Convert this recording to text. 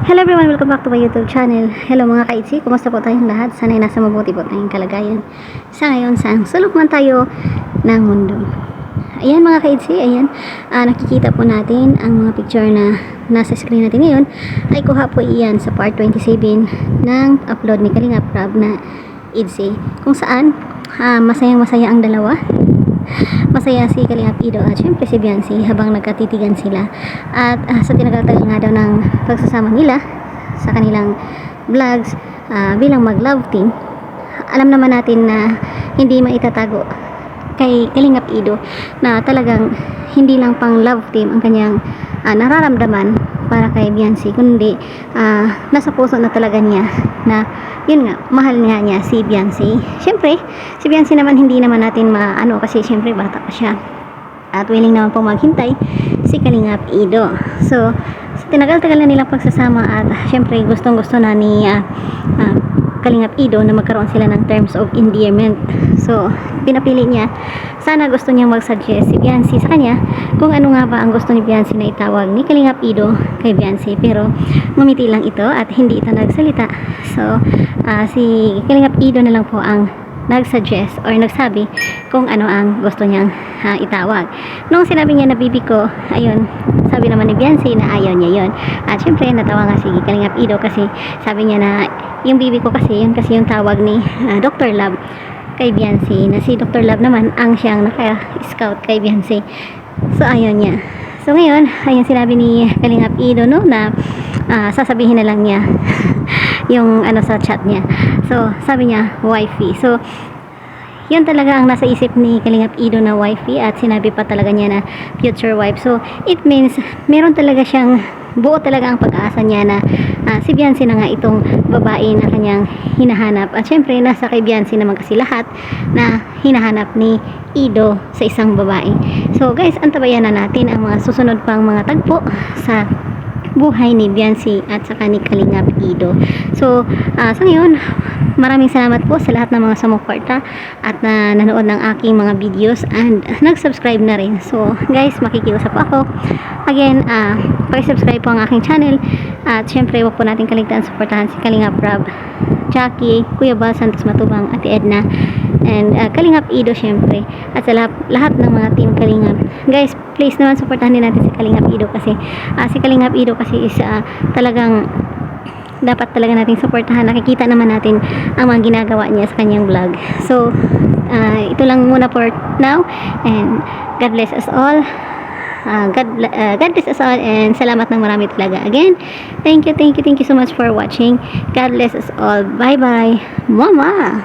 Hello everyone, welcome back to my YouTube channel. Hello mga ka-itzy, kumusta po tayong lahat? Sana'y nasa mabuti po tayong kalagayan. Sa ngayon, saan sulok man tayo ng mundo. Ayan mga ka-itzy, ayan, nakikita po natin ang mga picture na nasa screen natin ngayon ay kuha po iyan sa part 27 ng upload ni Kalinga Prab na Itzy, kung saan masayang masaya ang dalawa. Masaya si Kalingap Ido at syempre si Biancy habang nagkatitigan sila at sa tinagal-tagal nga daw ng pagsasama nila sa kanilang vlogs bilang mag love team. Alam naman natin na hindi maitatago kay Kalingap Ido na talagang hindi lang pang love team ang kanyang nararamdaman para kay Biancy, kundi nasa puso na talaga niya na yun nga, mahal nga niya si Biancy. Syempre, si Biancy naman hindi naman natin maano kasi syempre bata pa siya at willing naman pong maghintay si Kalingap Ido. So, tinagal-tagal na nilang pagsasama at syempre gustong-gusto na ni Kalingap Ido na magkaroon sila ng terms of endearment. So, pinapili niya, sana gusto niyang mag-suggest si Biancy sa kanya kung ano nga ba ang gusto ni Biancy na itawag ni Kalingap Ido kay Biancy, pero ngumiti lang ito at hindi ito nagsalita. So, si Kalingap Ido na lang po ang nag-suggest or nagsabi kung ano ang gusto niyang itawag. Nung sinabi niya na bibi ko, ayun, sabi naman ni Biancy na ayaw niya yun. At syempre natawa nga si Kalingap Ido kasi sabi niya na yung bibi ko kasi yun kasi yung tawag ni Dr. Love kay Biancy, na si Dr. Love naman ang siyang naka-scout kay Biancy. So ayaw niya. So ngayon, ayun sinabi ni Kalingap Ido no na sasabihin na lang niya yung ano sa chat niya. So sabi niya wifey. So yun talaga ang nasa isip ni Kalingap Ido na wifey at sinabi pa talaga niya na future wife. So it means meron talaga siyang buo talaga ang pag-aasa niya na si Biancy na nga itong babae na kanyang hinahanap. At syempre nasa kay Biancy naman kasi lahat na hinahanap ni Ido sa isang babae. So guys, antabayan na natin ang mga susunod pang mga tagpo sa buhay ni Biancy at saka ni Kalingap Ido. So sa ngayon, maraming salamat po sa lahat ng mga sumuporta at nanood ng aking mga videos and nag-subscribe na rin. So guys, makikiusap po ako. Again, pag-subscribe po ang aking channel at syempre huwag po natin kaligtaan suportahan si Kalingap Prab, Jackie, Kuya Bal Santos Matubang, Ate Edna, and Kalingap Ido syempre at sa lahat ng mga team Kalingap. Guys, please naman suportahan din natin si Kalingap Ido kasi si Kalingap Ido kasi is talagang dapat talaga nating suportahan. Nakikita naman natin ang mga ginagawa niya sa kanyang vlog. So ito lang muna for now and God bless us all. God bless us all and salamat ng marami talaga. Again, thank you so much for watching. God bless us all. Bye bye mama.